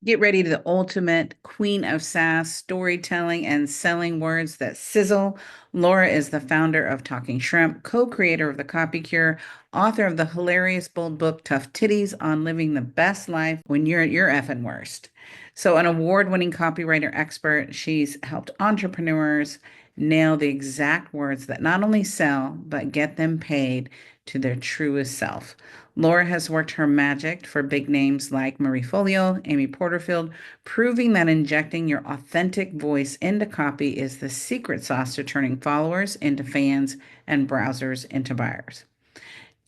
Get ready to the ultimate queen of SaaS storytelling and selling words that sizzle. Laura is the founder of Talking Shrimp, co-creator of The Copy Cure, author of the hilarious bold book Tough Titties on living the best life when you're at your effing worst. So, an award-winning copywriter expert, she's helped entrepreneurs nail the exact words that not only sell, but get them paid to their truest self. Laura has worked her magic for big names like Marie Folio, Amy Porterfield, proving that injecting your authentic voice into copy is the secret sauce to turning followers into fans and browsers into buyers.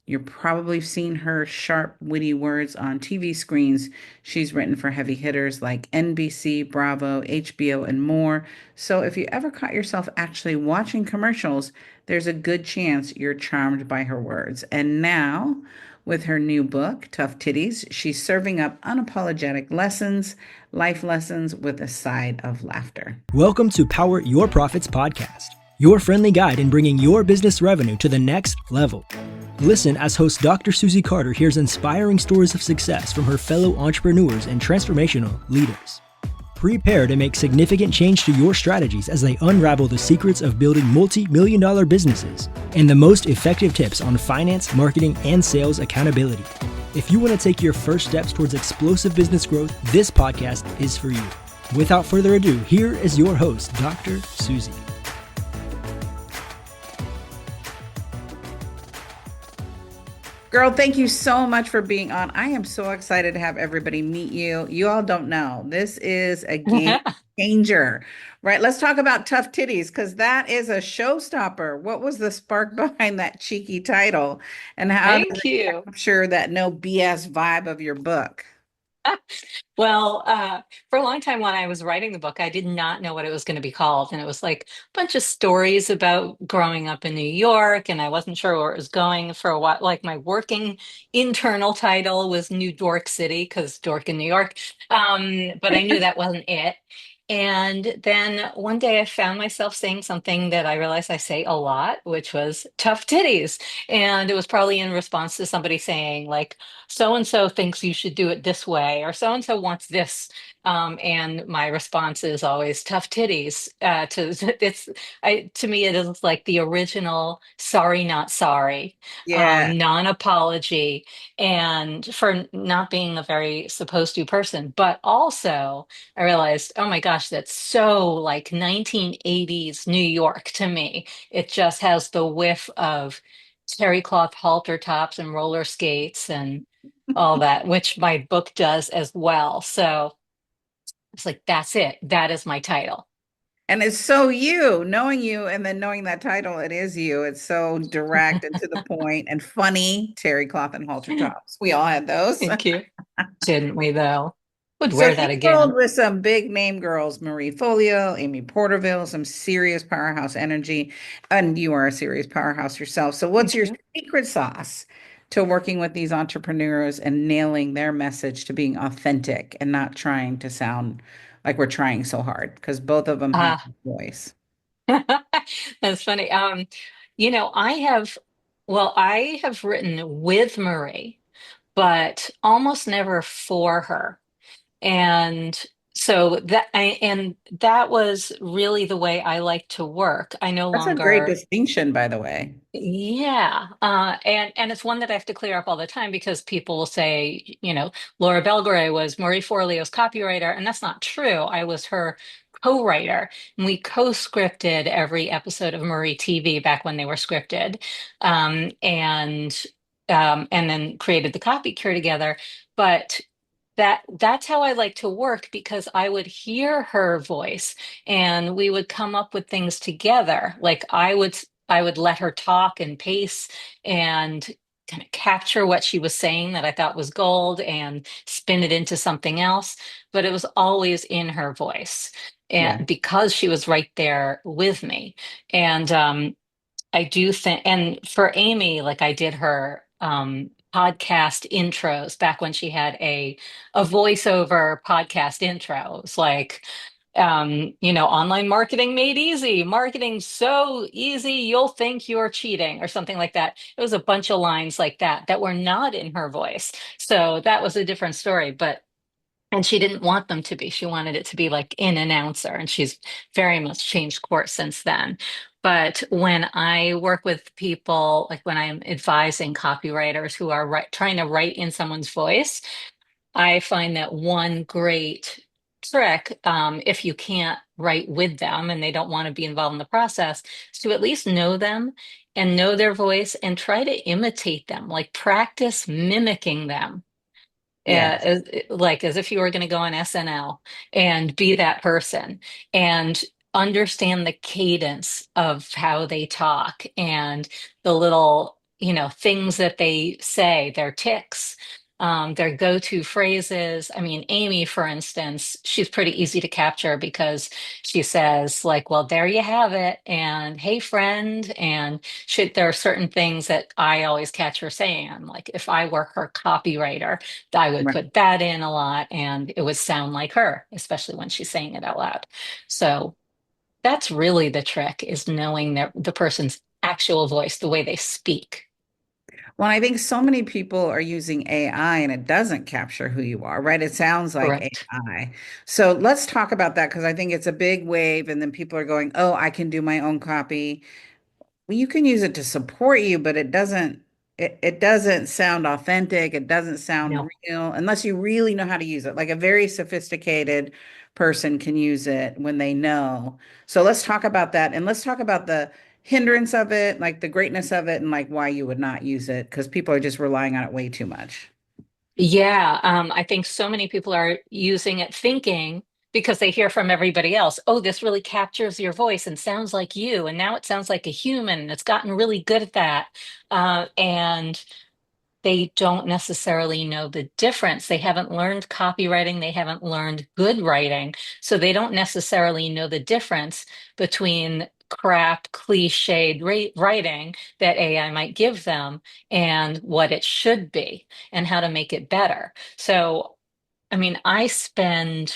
You've probably seen her sharp, witty words on TV screens. She's written for heavy hitters like NBC, Bravo, HBO, and more. So if you ever caught yourself actually watching commercials, there's a good chance you're charmed by her words. And now, with her new book, Tough Titties, she's serving up unapologetic lessons, life lessons with a side of laughter. Welcome to Power Your Profits podcast, your friendly guide in bringing your business revenue to the next level. Listen as host Dr. Susie Carder hears inspiring stories of success from her fellow entrepreneurs and transformational leaders. Prepare to make significant change to your strategies as they unravel the secrets of building multi-million-dollar businesses and the most effective tips on finance, marketing, and sales accountability. If you want to take your first steps towards explosive business growth, this podcast is for you. Without further ado, here is your host, Dr. Susie. Girl, thank you so much for being on. I am so excited to have everybody meet you. You all don't know. This is a game changer, right? Let's talk about Tough Titties because that is a showstopper. What was the spark behind that cheeky title? And how does Thank it you. capture that no BS vibe of your book? Well, for a long time when I was writing the book, I did not know what it was going to be called. And it was like a bunch of stories about growing up in New York, and I wasn't sure where it was going for a while. Like my working internal title was New Dork City because dork in New York. But I knew that wasn't it. And then one day I found myself saying something that I realized I say a lot, which was tough titties. And it was probably in response to somebody saying, like, so and so thinks you should do it this way, or so and so wants this. And my response is always tough titties. To me, it is like the original sorry, not sorry, Yeah. non-apology, and for not being a very supposed to person. But also, I realized, oh my gosh, that's so like 1980s New York to me. It just has the whiff of terry cloth halter tops and roller skates and all that, which my book does as well. So it's like, that's it. That is my title. And it's so you, knowing you and then knowing that title, it is you. It's so direct and to the point and funny. Terry cloth and halter tops. We all had those. Thank you. Didn't we though? Would So wear you that rolled again. with some big name girls, Marie Folio, Amy Porterville, some serious powerhouse energy, and you are a serious powerhouse yourself. So what's Thank your you. secret sauce to working with these entrepreneurs and nailing their message to being authentic and not trying to sound like we're trying so hard? Because both of them have Uh, a voice. that's funny. I have, well, I have written with Marie, but almost never for her. And so that was really the way I like to work. I no That's a great longer, distinction, by the way. yeah, and it's one that I have to clear up all the time because people will say, Laura Belgray was Marie Forleo's copywriter, and that's not true. I was her co-writer, and we co-scripted every episode of Marie TV back when they were scripted, and then created the copy cure together. But that's how I like to work because I would hear her voice and we would come up with things together. Like I would let her talk and pace and kind of capture what she was saying that I thought was gold and spin it into something else. But it was always in her voice. Yeah. And because she was right there with me. And I do think, and for Amy, like I did her podcast intros back when she had a voiceover podcast intro. It was like, online marketing made easy. Marketing so easy, you'll think you're cheating, or something like that. It was a bunch of lines like that that were not in her voice. So that was a different story. But And she didn't want them to be. She wanted it to be like an announcer, and she's very much changed course since then. But when I work with people, like when I'm advising copywriters who are trying to write in someone's voice, I find that one great trick, if you can't write with them and they don't want to be involved in the process, is to at least know them and know their voice and try to imitate them, like practice mimicking them, Yes. like as if you were going to go on SNL and be that person and understand the cadence of how they talk and the little, things that they say, their ticks, their go-to phrases. I mean, Amy, for instance, she's pretty easy to capture because she says like, well, there you have it, and hey, friend, and there are certain things that I always catch her saying. I'm like, if I were her copywriter, I would Right. put that in a lot and it would sound like her, especially when she's saying it out loud. So that's really the trick, is knowing the person's actual voice, the way they speak. Well, I think so many people are using AI and it doesn't capture who you are, right? It sounds like Correct. AI. So let's talk about that because I think it's a big wave, and then people are going, oh, I can do my own copy. Well, you can use it to support you, but it doesn't sound authentic. It doesn't sound No. real unless you really know how to use it. Like a very sophisticated person can use it when they know. So let's talk about that, and let's talk about the hindrance of it, like the greatness of it, and like why you would not use it because people are just relying on it way too much. Yeah, I think so many people are using it thinking, because they hear from everybody else, oh, this really captures your voice and sounds like you, and now it sounds like a human, and it's gotten really good at that. And they don't necessarily know the difference. They haven't learned copywriting, they haven't learned good writing, so they don't necessarily know the difference between crap, cliched writing that AI might give them and what it should be and how to make it better. So, I mean, I spend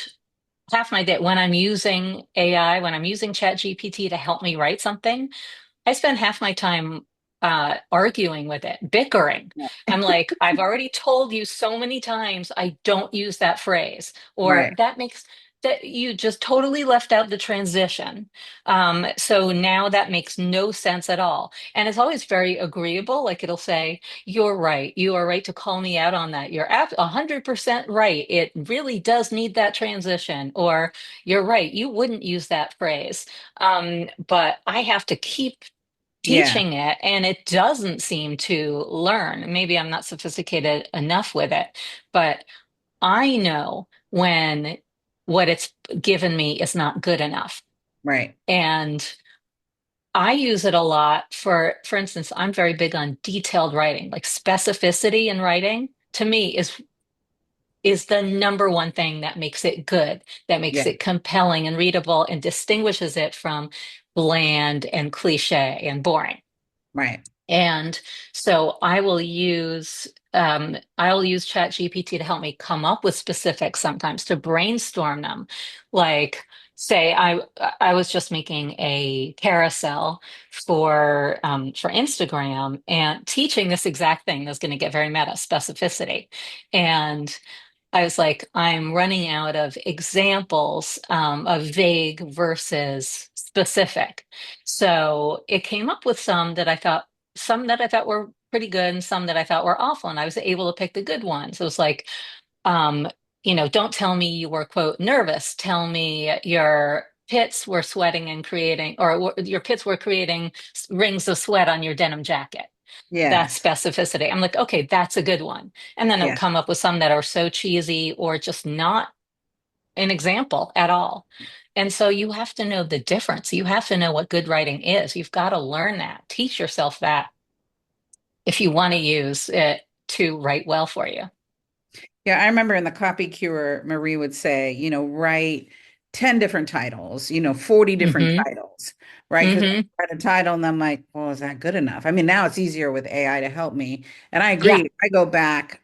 half my day when I'm using AI, when I'm using ChatGPT to help me write something. I spend half my time arguing with it, bickering. Yeah. I'm like, I've already told you so many times I don't use that phrase, or Right. that makes that you just totally left out the transition. So now that makes no sense at all. And it's always very agreeable. Like it'll say, you're right. You are right to call me out on that. You're 100% right. It really does need that transition. Or you're right. You wouldn't use that phrase. But I have to keep Yeah. teaching it and it doesn't seem to learn. Maybe I'm not sophisticated enough with it, but I know when what it's given me is not good enough. Right. And I use it a lot for instance, I'm very big on detailed writing, like specificity in writing to me is the number one thing that makes it good, that makes Yeah. it compelling and readable and distinguishes it from bland and cliche and boring. Right. And so I'll use ChatGPT to help me come up with specifics sometimes, to brainstorm them. Like say I was just making a carousel for Instagram and teaching this exact thing that's going to get very meta, specificity. And I was like, I'm running out of examples of vague versus specific. So it came up with some that I thought were pretty good and some that I thought were awful. And I was able to pick the good ones. It was like, um, don't tell me you were, quote, nervous. Tell me your pits were sweating and creating, or your pits were creating rings of sweat on your denim jacket. That's Yes. specificity. I'm like, okay, that's a good one. And then it would Yeah. come up with some that are so cheesy or just not an example at all. And so you have to know the difference. You have to know what good writing is. You've got to learn that. Teach yourself that if you want to use it to write well for you. Yeah, I remember in the copy cure, Marie would say, write 10 different titles, 40 different Hmm. titles, right? Because Hmm. I write a title and I'm like, well, is that good enough? I mean, now it's easier with AI to help me. And I Yeah. agree. I go back,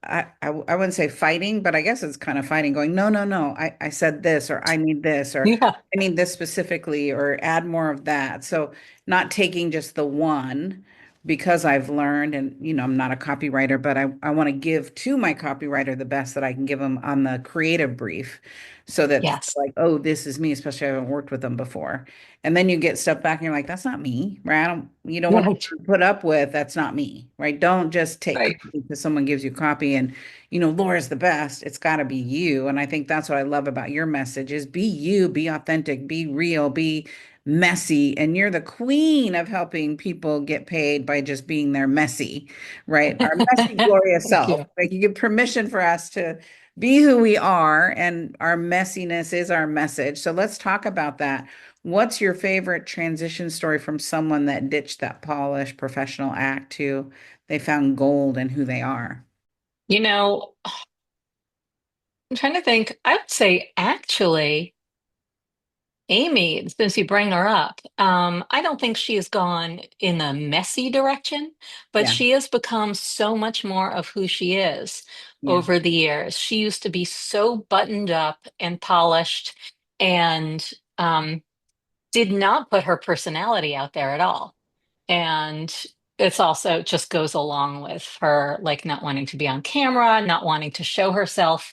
I wouldn't say fighting, but I guess it's kind of fighting, going, no, no, no, I said this, or I need this, or Yeah. I need this specifically, or add more of that. So not taking just the one. because I've learned, and I'm not a copywriter, but I want to give to my copywriter the best that I can give them on the creative brief so that Yes. like, oh, this is me, especially I haven't worked with them before. And then you get stuff back and you're like, that's not me, right? You don't want Right. people to put up with that's not me, right? Don't just take Right. copy because someone gives you copy and Laura's the best. It's got to be you. And I think that's what I love about your message is be you, be authentic, be real, be messy, and you're the queen of helping people get paid by just being their messy, right? Our messy, glorious Thank self. you. Like you give permission for us to be who we are, and our messiness is our message. So let's talk about that. What's your favorite transition story from someone that ditched that polished professional act to they found gold in who they are? You know, I'm trying to think. I would say actually, Amy, since you bring her up, I don't think she has gone in the messy direction, but Yeah, she has become so much more of who she is yeah, over the years. She used to be so buttoned up and polished and did not put her personality out there at all. And it's also just goes along with her like not wanting to be on camera, not wanting to show herself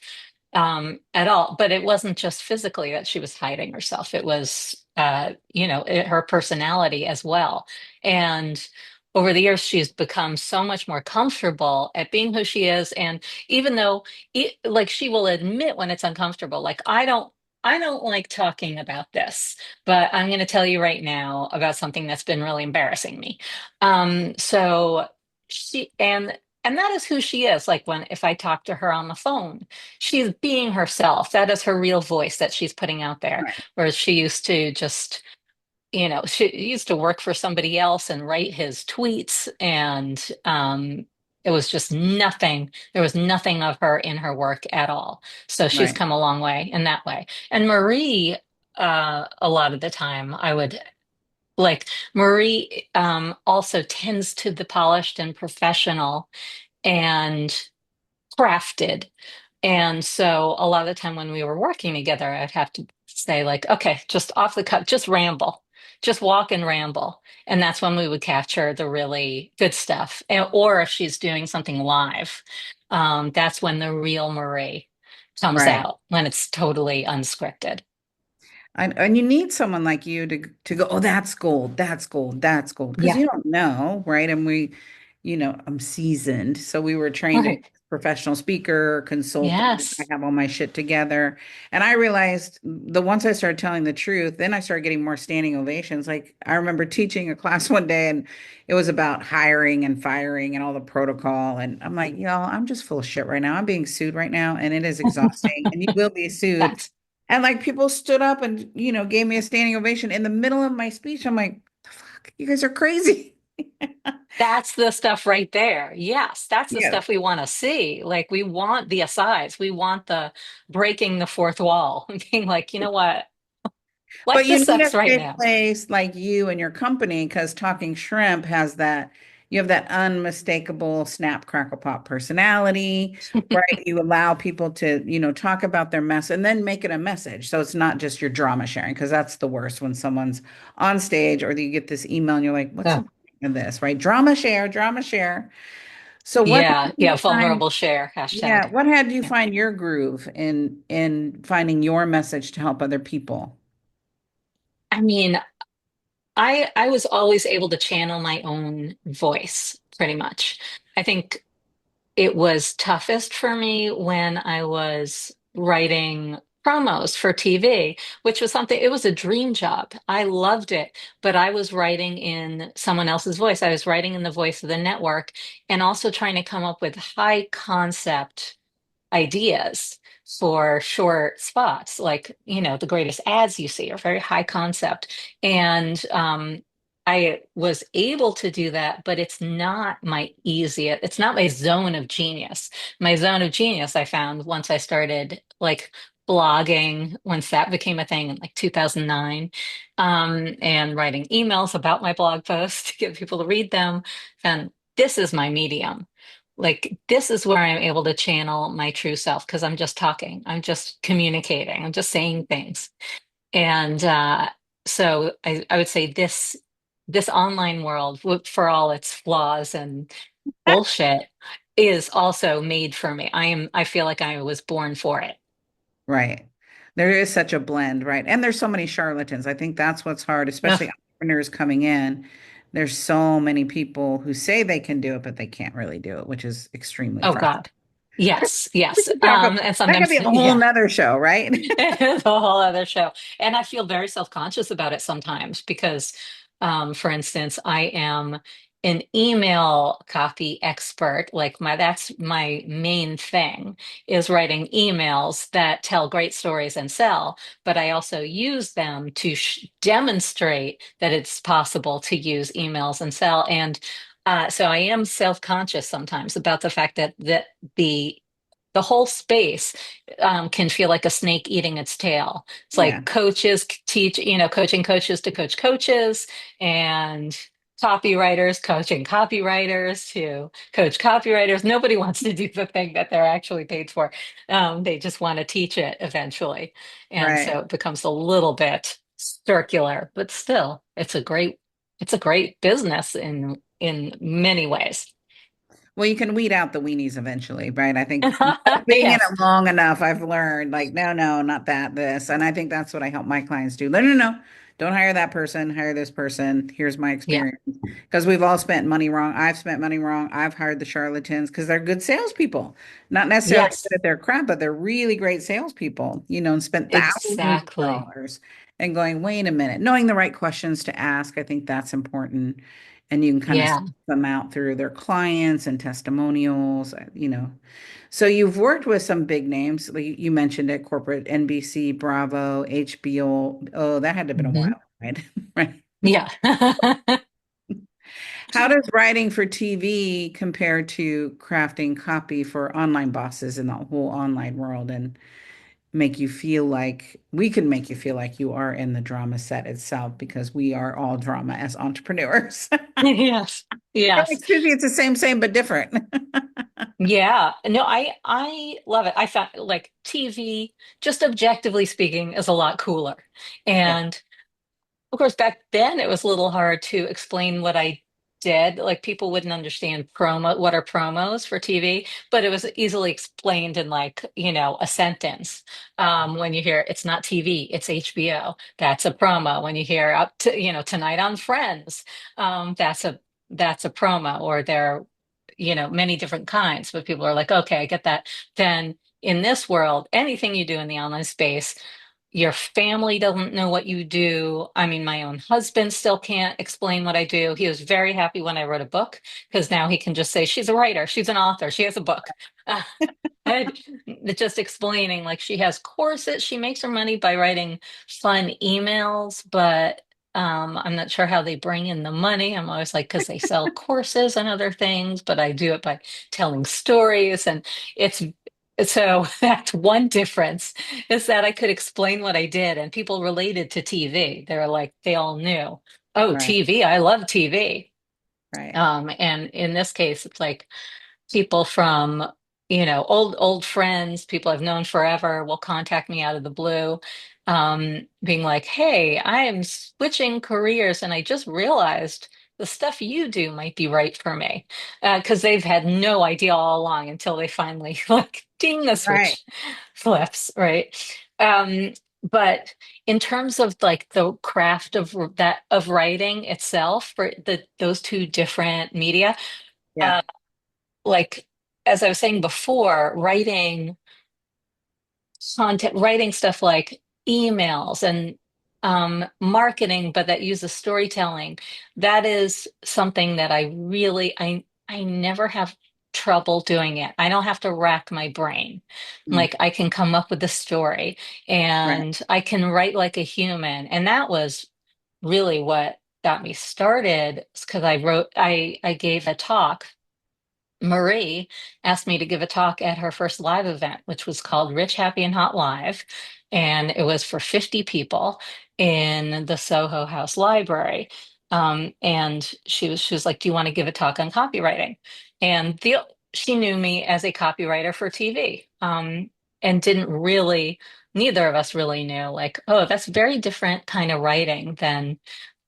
at all. But it wasn't just physically that she was hiding herself. It was, her personality as well. And over the years, she's become so much more comfortable at being who she is. And even though, like, she will admit when it's uncomfortable, like, I don't like talking about this, but I'm going to tell you right now about something that's been really embarrassing me. So she and that is who she is. Like when if I talk to her on the phone, she's being herself. That is her real voice that she's putting out there. right, Whereas she used to just, she used to work for somebody else and write his tweets, and it was just nothing. There was nothing of her in her work at all. So she's right, come a long way in that way. And Marie, a lot of the time, I would like Marie also tends to the polished and professional and crafted. And so a lot of the time when we were working together, I'd have to say, like, okay, just off the cuff, just ramble, just walk and ramble. And that's when we would capture the really good stuff. Or if she's doing something live, that's when the real Marie comes right. out, when it's totally unscripted. And you need someone like you to go, oh, that's gold, that's gold, that's gold, because Yeah. you don't know, right? And I'm seasoned, so we were trained as Right. professional speaker, consultant. I Yes. have all my shit together, and I realized the once I started telling the truth, then I started getting more standing ovations. Like I remember teaching a class one day, and it was about hiring and firing and all the protocol, and I'm like, y'all, I'm just full of shit right now. I'm being sued right now, and it is exhausting, and you will be sued. That's And like people stood up and, gave me a standing ovation in the middle of my speech. I'm like, the fuck, you guys are crazy. That's the stuff right there. Yes, that's the Yeah. stuff we want to see. Like we want the asides. We want the breaking the fourth wall and being like, you know what? But Life you just need a sucks right safe now. place like you and your company because Talking Shrimp has that, you have that unmistakable snap, crackle, pop personality, right? You allow people to, talk about their mess and then make it a message. So it's not just your drama sharing because that's the worst when someone's on stage or you get this email and you're like, what's the Yeah. point of this, right? Drama share, drama share. So what Yeah. had Yeah. you find, Vulnerable share hashtag. yeah, what had you Yeah. find your groove in finding your message to help other people? I mean, I was always able to channel my own voice pretty much. I think it was toughest for me when I was writing promos for TV, which was something, it was a dream job. I loved it, but I was writing in someone else's voice. I was writing in the voice of the network and also trying to come up with high concept ideas for short spots. Like, the greatest ads you see are very high concept. And I was able to do that, but it's not my zone of genius. My zone of genius, I found once I started like blogging, once that became a thing in like 2009, and writing emails about my blog posts to get people to read them, and this is my medium. Like, this is where I'm able to channel my true self because I'm just talking, I'm just communicating, I'm just saying things. And so I would say this. this online world, for all its flaws and bullshit, is also made for me. I feel like I was born for it. Right. There is such a blend, right? And there's so many charlatans. I think that's what's hard, especially Ugh. entrepreneurs coming in. There's so many people who say they can do it, but they can't really do it, which is extremely Oh frustrating. God. Yes, We yes. could talk about And that could sometimes, be a whole yeah. nother show, right? It's a whole other show. And I feel very self-conscious about it sometimes because, for instance, I am an email copy expert. Like that's my main thing is writing emails that tell great stories and sell. But I also use them to demonstrate that it's possible to use emails and sell. And so I am self-conscious sometimes about the fact that the the whole space can feel like a snake eating its tail. It's Yeah, like coaches teach, coaching coaches to coach coaches, and copywriters coaching copywriters to coach copywriters. Nobody wants to do the thing that they're actually paid for. They just want to teach it eventually. And right. so it becomes a little bit circular, but still, it's a great business in many ways. Well, you can weed out the weenies eventually, right? I think being in Yes. it long enough, I've learned like, no, no, not that, this. And I think that's what I help my clients do. No, no, no, don't hire that person, hire this person. Here's my Yeah. experience. Because we've all spent money wrong. I've spent money wrong. I've hired the charlatans because they're good salespeople. Not necessarily Yes. good at their craft, but they're really great salespeople, and spent thousands of Exactly. dollars and going, wait a minute, knowing the right questions to ask. I think that's important. And you can kind of Yeah. them out through their clients and testimonials. So you've worked with some big names, like you mentioned it, corporate NBC, Bravo, HBO. Oh, that had to have been a Hmm. while, right? Right. Yeah. How does writing for TV compare to crafting copy for online bosses in the whole online world and make you feel like we can make you feel like you are in the drama set itself because we are all drama as entrepreneurs. Yes. Yes. Like Susie, it's the same, but different. Yeah. No, I love it. I found like TV, just objectively speaking, is a lot cooler. Yeah. And of course, back then it was a little hard to explain what I did. Like people wouldn't understand what are promos for TV, but it was easily explained in like, a sentence. When you hear it's not TV, it's HBO, that's a promo. When you hear up to, tonight on Friends, that's a promo, or there, many different kinds, but people are like, okay, I get that. Then in this world, anything you do in the online space, your family doesn't know what you do. I mean, my own husband still can't explain what I do. He was very happy when I wrote a book because now he can just say, she's a writer, she's an author, she has a book. Uh, and just explaining, like, she has courses, she makes her money by writing fun emails, but I'm not sure how they bring in the money. I'm always like, because they sell courses and other things, but I do it by telling stories. And it's so that's one difference, is that I could explain what I did and people related to TV. They're like, they all knew, oh, Right, TV, I love TV. right. And in this case, it's like people from, old friends, people I've known forever will contact me out of the blue, being like, hey, I am switching careers and I just realized the stuff you do might be right for me. Because they've had no idea all along until they finally like ding, the Right. switch flips, right? Um, but in terms of like the craft of writing itself for those two different media, Yeah. uh, like as I was saying before, writing stuff like emails and marketing, but that uses storytelling, that is something that I never have trouble doing it. I don't have to rack my brain. Mm, Like I can come up with a story right. and I can write like a human. And that was really what got me started, because I gave a talk. Marie asked me to give a talk at her first live event, which was called Rich, Happy, and Hot Live. And it was for 50 people in the Soho House Library. And she was like, do you want to give a talk on copywriting? And she knew me as a copywriter for TV, and neither of us really knew, like, oh, that's very different kind of writing than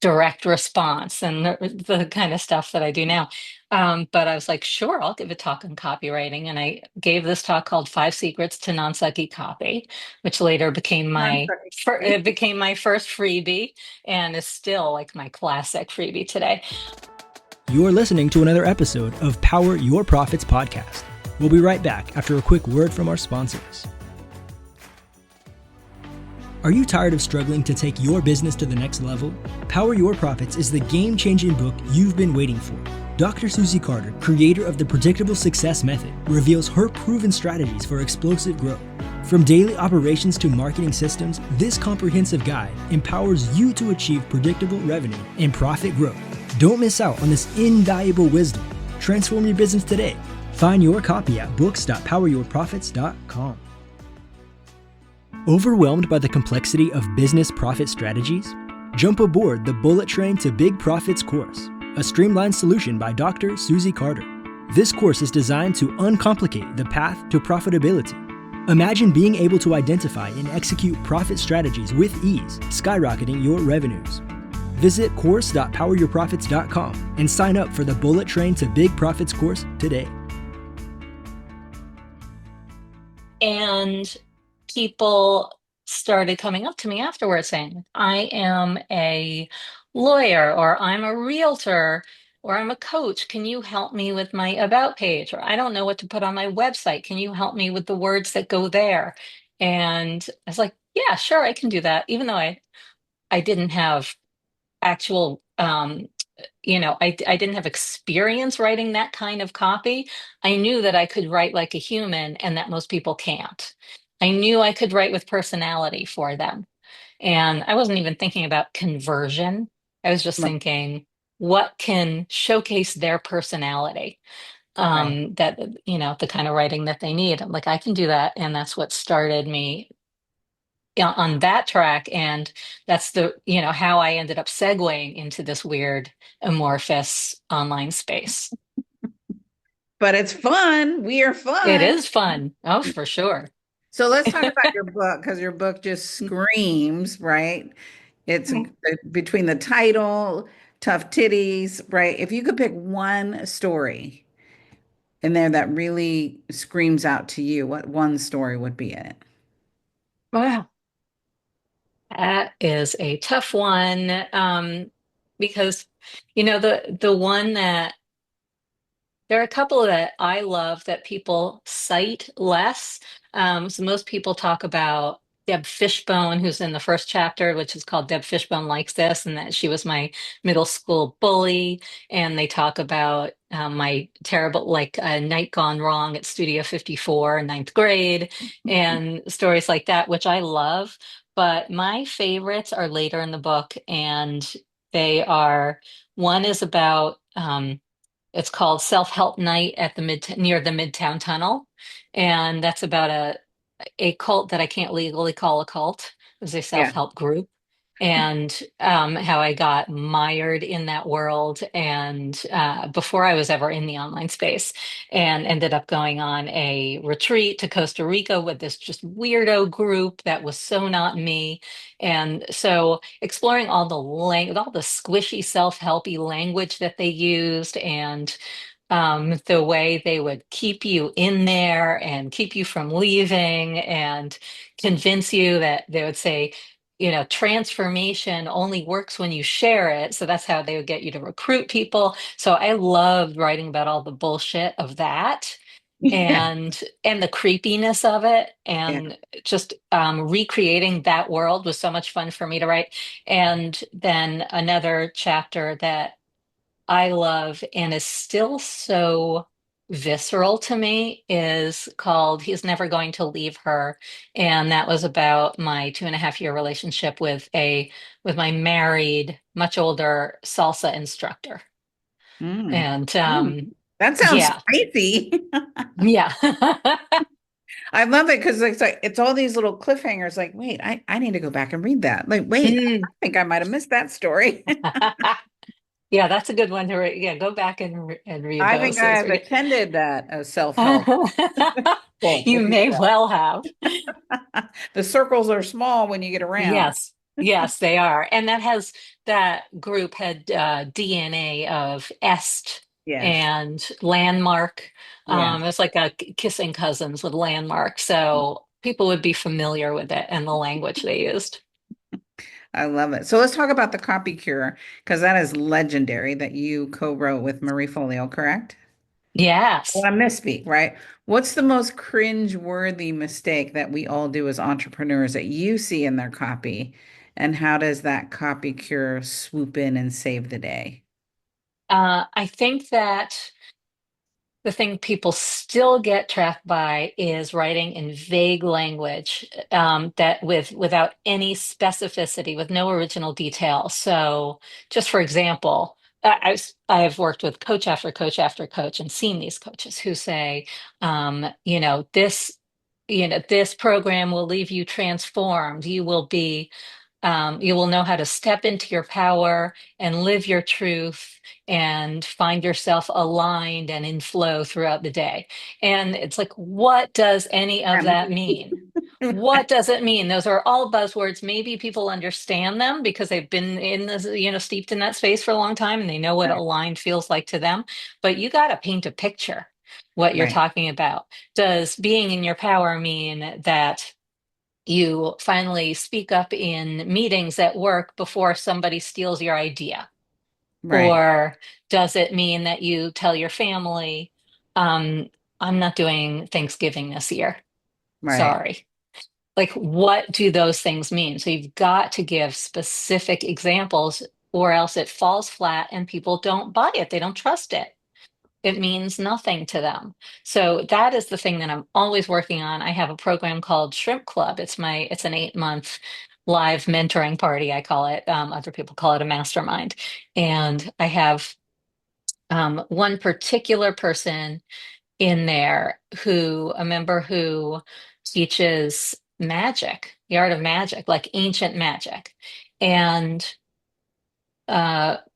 direct response and the kind of stuff that I do now. But I was like, sure, I'll give a talk on copywriting. And I gave this talk called Five Secrets to Non-Sucky Copy, which later became it became my first freebie and is still like my classic freebie today. You're listening to another episode of Power Your Profits podcast. We'll be right back after a quick word from our sponsors. Are you tired of struggling to take your business to the next level? Power Your Profits is the game-changing book you've been waiting for. Dr. Susie Carder, creator of the Predictable Success Method, reveals her proven strategies for explosive growth. From daily operations to marketing systems, this comprehensive guide empowers you to achieve predictable revenue and profit growth. Don't miss out on this invaluable wisdom. Transform your business today. Find your copy at books.poweryourprofits.com. Overwhelmed by the complexity of business profit strategies? Jump aboard the Bullet Train to Big Profits course, a streamlined solution by Dr. Susie Carder. This course is designed to uncomplicate the path to profitability. Imagine being able to identify and execute profit strategies with ease, skyrocketing your revenues. Visit course.poweryourprofits.com and sign up for the Bullet Train to Big Profits course today. And people started coming up to me afterwards saying, I am a lawyer, or I'm a realtor, or I'm a coach. Can you help me with my about page? Or I don't know what to put on my website. Can you help me with the words that go there? And I was like, yeah, sure, I can do that. Even though I didn't have actual I didn't have experience writing that kind of copy. I knew that I could write like a human and that most people can't. I knew I could write with personality for them. And I wasn't even thinking about conversion. I was just Right. thinking, what can showcase their personality? Right. That, the kind of writing that they need. I'm like, I can do that. And that's what started me on that track. And that's how I ended up segueing into this weird amorphous online space. But it's fun. We are It fun. is fun. Oh, for sure. So let's talk about your book because your book just screams, right? It's between the title, Tough Titties, right? If you could pick one story in there that really screams out to you, what one story would be it? Wow. That is a tough one. Because the one that there are a couple that I love that people cite less. So most people talk about Deb Fishbone, who's in the first chapter, which is called Deb Fishbone Likes This, and that she was my middle school bully. And they talk about my terrible, like a night gone wrong at Studio 54 in ninth grade, and stories like that, which I love. But my favorites are later in the book, and they are one is about it's called Self-Help Night at the near the Midtown Tunnel, and that's about a cult that I can't legally call a cult. It was a Yeah. self-help group, and how I got mired in that world, and before I was ever in the online space, and ended up going on a retreat to Costa Rica with this just weirdo group that was so not me, and so exploring all the squishy self-helpy language that they used, and the way they would keep you in there and keep you from leaving and convince you that they would say, transformation only works when you share it. So that's how they would get you to recruit people. So I loved writing about all the bullshit of that Yeah. and the creepiness of it, Yeah. and just recreating that world was so much fun for me to write. And then another chapter that I love and is still so visceral to me is called He's Never Going to Leave Her. And that was about my 2.5 year relationship with my married, much older salsa instructor. Mm. And Mm. That sounds yeah, spicy. yeah. I love it because it's all these little cliffhangers. Like, wait, I need to go back and read that. Like, wait, I Mm. think I might have missed that story. Yeah, that's a good one to read. Yeah, go back and read I think those. I Those have are good. attended that self-help. Well, You if you may well have. will. The circles are small when you get around. Yes. Yes, they are. And that group had DNA of est Yes. and landmark. Yes. It's like a kissing cousins with landmark. So people would be familiar with it and the language they used. I love it. So let's talk about the Copy Cure because that is legendary that you co-wrote with Marie Folio, correct? Yes. Well, I misspeak, right? What's the most cringe-worthy mistake that we all do as entrepreneurs that you see in their copy? And how does that Copy Cure swoop in and save the day? I think that the thing people still get trapped by is writing in vague language that without any specificity, with no original detail. So, just for example, I've worked with coach after coach after coach and seen these coaches who say, this program will leave you transformed. You will know how to step into your power and live your truth and find yourself aligned and in flow throughout the day. And it's like, what does any of That that means- mean? What does it mean? Those are all buzzwords. Maybe people understand them because they've been in this, steeped in that space for a long time and they know what Right, aligned feels like to them. But you got to paint a picture what you're right, talking about. Does being in your power mean that you finally speak up in meetings at work before somebody steals your idea? right, Or does it mean that you tell your family, um, I'm not doing Thanksgiving this year? right, Sorry. Like, what do those things mean? So you've got to give specific examples, or else it falls flat and people don't buy it. They don't trust it. It means nothing to them. So that is the thing that I'm always working on. I have a program called Shrimp Club. It's an 8 month live mentoring party, I call it. Other people call it a mastermind. And I have one particular person in there a member who teaches magic, the art of magic, like ancient magic. And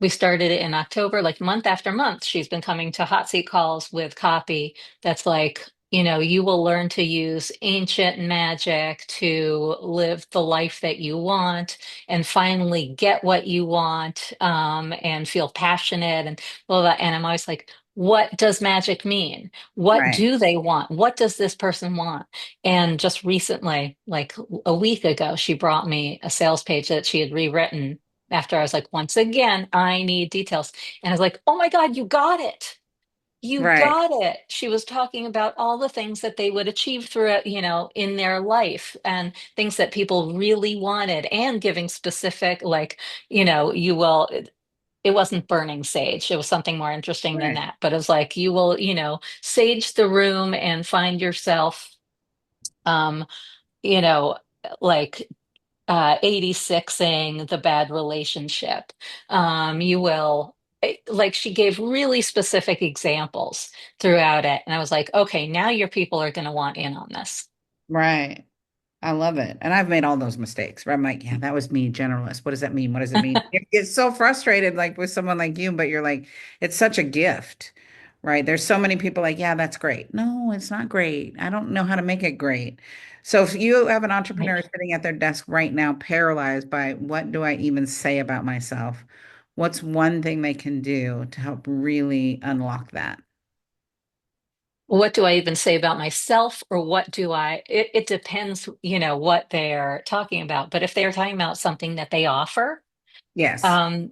we started it in October, like month after month. She's been coming to hot seat calls with copy that's like, you will learn to use ancient magic to live the life that you want and finally get what you want, and feel passionate and blah, blah. And I'm always like, what does magic mean? What right. do they want? What does this person want? And just recently, like a week ago, she brought me a sales page that she had rewritten after I was like, once again, I need details. And I was like, oh my God, you got it. You Right, got it. She was talking about all the things that they would achieve throughout, in their life and things that people really wanted and giving specific, like, you will, it wasn't burning sage. It was something more interesting than right, that. But it was like, you will, sage the room and find yourself, um, you know, like 86ing the bad relationship. You will, like, she gave really specific examples throughout it. And I was like, okay, now your people are going to want in on this. right. I love it. And I've made all those mistakes, right? I'm like, yeah, that was me, generalist. What does that mean? What does it mean? You get so frustrated, like with someone like you, but you're like, it's such a gift, right? There's so many people like, yeah, that's great. No, it's not great. I don't know how to make it great. So if you have an Right. entrepreneur sitting at their desk right now, paralyzed by what do I even say about myself? What's one thing they can do to help really unlock that? What do I even say about myself, or what do it depends, what they're talking about. But if they're talking about something that they offer, Yes.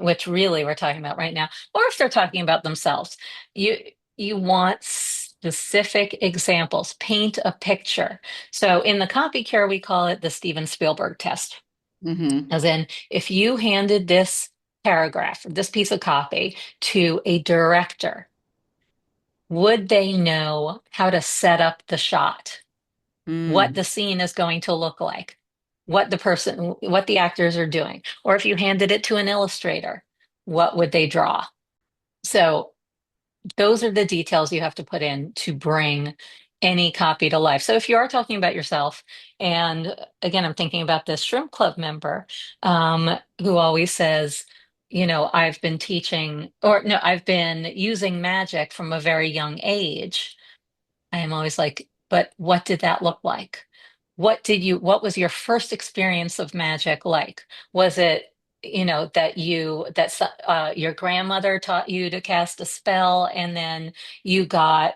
which really we're talking about right now, or if they're talking about themselves, you you want specific examples. Paint a picture. So in the copy care, we call it the Steven Spielberg test. Mm-hmm. As in, if you handed this paragraph, this piece of copy to a director, would they know how to set up the shot? What Mm, the scene is going to look like, what the actors are doing. Or if you handed it to an illustrator, what would they draw? So those are the details you have to put in to bring any copy to life. So if you are talking about yourself, and again, I'm thinking about this shrimp club member, who always says, I've been teaching, or no, I've been using magic from a very young age. I am always like, but what did that look like? what was your first experience of magic like? Was it, your grandmother taught you to cast a spell and then you got,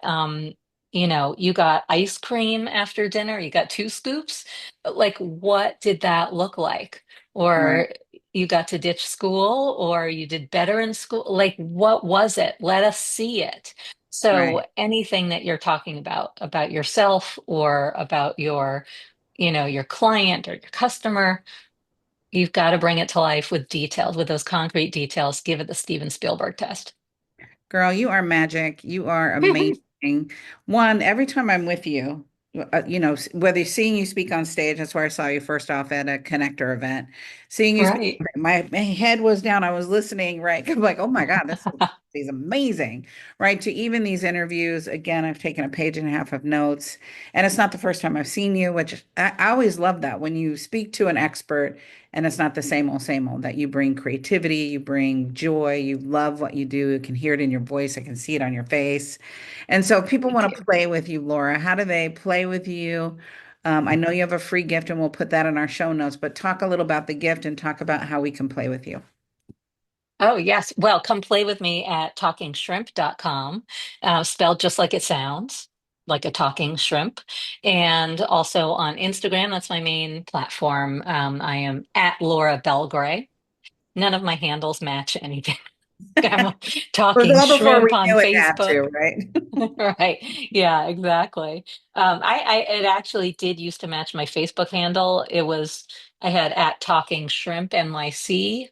you got ice cream after dinner, you got two scoops? Like, what did that look like? Right, Or you got to ditch school or you did better in school? Like, what was it? Let us see it. So right. anything that you're talking about yourself or about your client or your customer, you've got to bring it to life with details, with those concrete details. Give it the Steven Spielberg test. Girl, you are magic. You are amazing. One, every time I'm with you, whether seeing you speak on stage, that's where I saw you first off at a connector event. Seeing you speak, Right. my head was down. I was listening, right? I'm like, oh my God, this is amazing, right? To even these interviews, again, I've taken a page and a half of notes, and it's not the first time I've seen you, which I always love that when you speak to an expert and it's not the same old, that you bring creativity, you bring joy, you love what you do. You can hear it in your voice, I can see it on your face. And so if people Thank want you. to play with you, Laura, how do they play with you? I know you have a free gift and we'll put that in our show notes, but talk a little about the gift and talk about how we can play with you. Oh, yes. Well, come play with me at talkingshrimp.com, spelled just like it sounds, like a talking shrimp. And also on Instagram, that's my main platform. I am at Laura Belgray. None of my handles match anything. I'm It was talking all before shrimp we on knew it had to, Facebook. right? Right. Yeah, exactly. It actually did used to match my Facebook handle. I had at Talking Shrimp NYC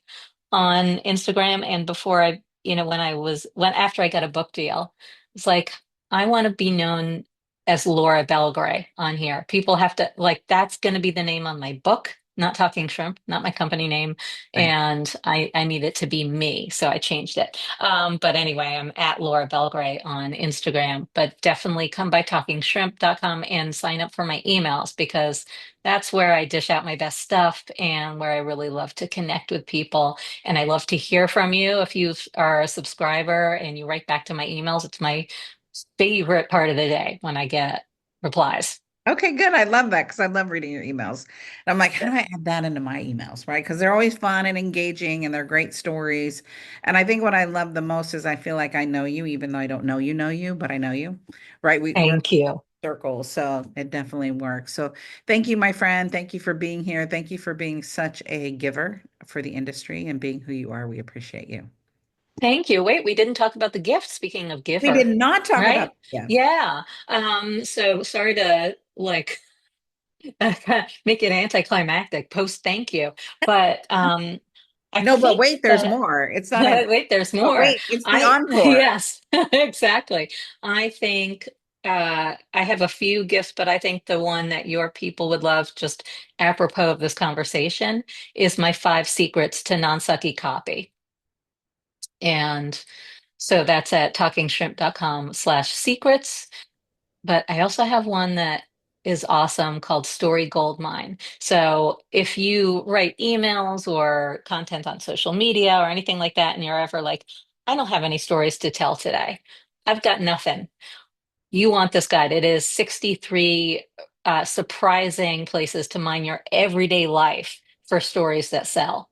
on Instagram. And before after I got a book deal, it's like, I want to be known as Laura Belgray on here. People have to, like, that's going to be the name on my book, not Talking Shrimp, not my company name. Right. And I need it to be me. So I changed it. But anyway, I'm at Laura Belgray on Instagram, but definitely come by talkingshrimp.com and sign up for my emails because that's where I dish out my best stuff and where I really love to connect with people. And I love to hear from you. If you are a subscriber and you write back to my emails, it's my favorite part of the day when I get replies. Okay, good. I love that because I love reading your emails. And I'm like, how do I add that into my emails, right? Because they're always fun and engaging and they're great stories. And I think what I love the most is I feel like I know you, even though I don't know you, but I know you, right? We're in Thank you. circles, so it definitely works. So thank you, my friend. Thank you for being here. Thank you for being such a giver for the industry and being who you are. We appreciate you. Thank you. Wait, we didn't talk about the gift. Speaking of We did giver, not talk about right? the gift. Yeah. So sorry to like make it anticlimactic post thank you. But I No, but think wait, there's that more. It's not a, wait, there's but more. wait, it's the I encore. yes, exactly. I think I have a few gifts, but I think the one that your people would love, just apropos of this conversation, is my 5 secrets to non-sucky copy. And so that's at talkingshrimp.com/secrets. But I also have one that is awesome called Story Gold Mine. So if you write emails or content on social media or anything like that, and you're ever like, I don't have any stories to tell today, I've got nothing. You want this guide. It is 63 surprising places to mine your everyday life for stories that sell.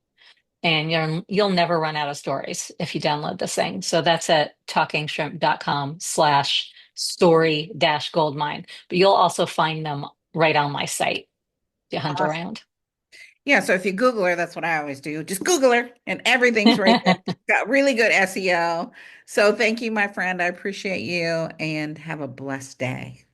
And you'll never run out of stories if you download this thing. So that's at talkingshrimp.com/story dash goldmine. But you'll also find them right on my site to hunt Awesome. around. Yeah, so if you Google her, that's what I always do. Just Google her and everything's right there. Got really good SEO. So thank you, my friend. I appreciate you and have a blessed day.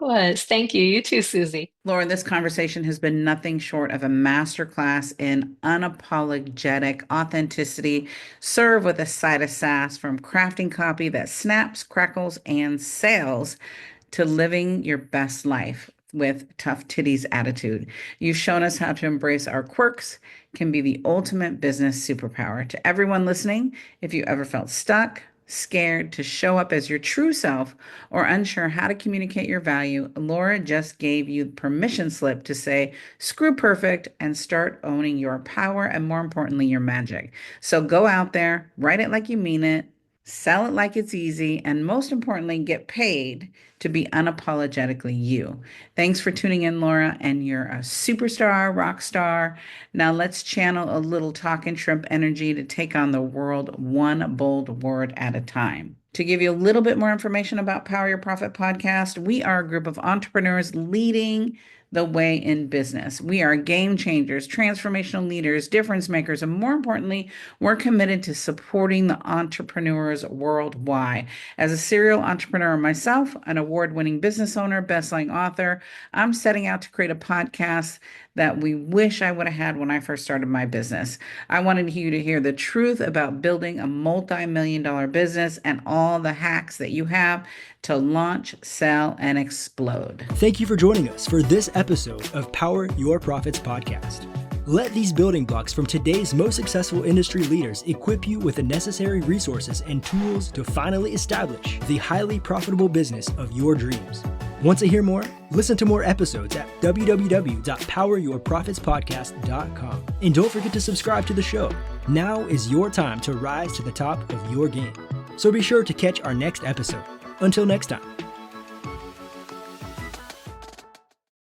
Was. Thank you. You too, Susie. Lauren, this conversation has been nothing short of a masterclass in unapologetic authenticity, served with a side of sass from crafting copy that snaps, crackles, and sells to living your best life with tough titties attitude. You've shown us how to embrace our quirks can be the ultimate business superpower. To everyone listening, if you ever felt stuck, scared to show up as your true self, or unsure how to communicate your value, Laura just gave you permission slip to say, screw perfect and start owning your power and more importantly, your magic. So go out there, write it like you mean it, sell it like it's easy, and most importantly, get paid to be unapologetically you. Thanks for tuning in, Laura, and you're a superstar, rock star. Now let's channel a little talking shrimp energy to take on the world one bold word at a time. To give you a little bit more information about Power Your Profit podcast, we are a group of entrepreneurs leading the way in business. We are game changers, transformational leaders, difference makers, and more importantly, we're committed to supporting the entrepreneurs worldwide. As a serial entrepreneur myself, an award-winning business owner, best-selling author, I'm setting out to create a podcast that we wish I would have had when I first started my business. I wanted you to hear the truth about building a multi-million-dollar business and all the hacks that you have to launch, sell, and explode. Thank you for joining us for this episode of Power Your Profits podcast. Let these building blocks from today's most successful industry leaders equip you with the necessary resources and tools to finally establish the highly profitable business of your dreams. Want to hear more? Listen to more episodes at www.poweryourprofitspodcast.com. And don't forget to subscribe to the show. Now is your time to rise to the top of your game. So be sure to catch our next episode. Until next time.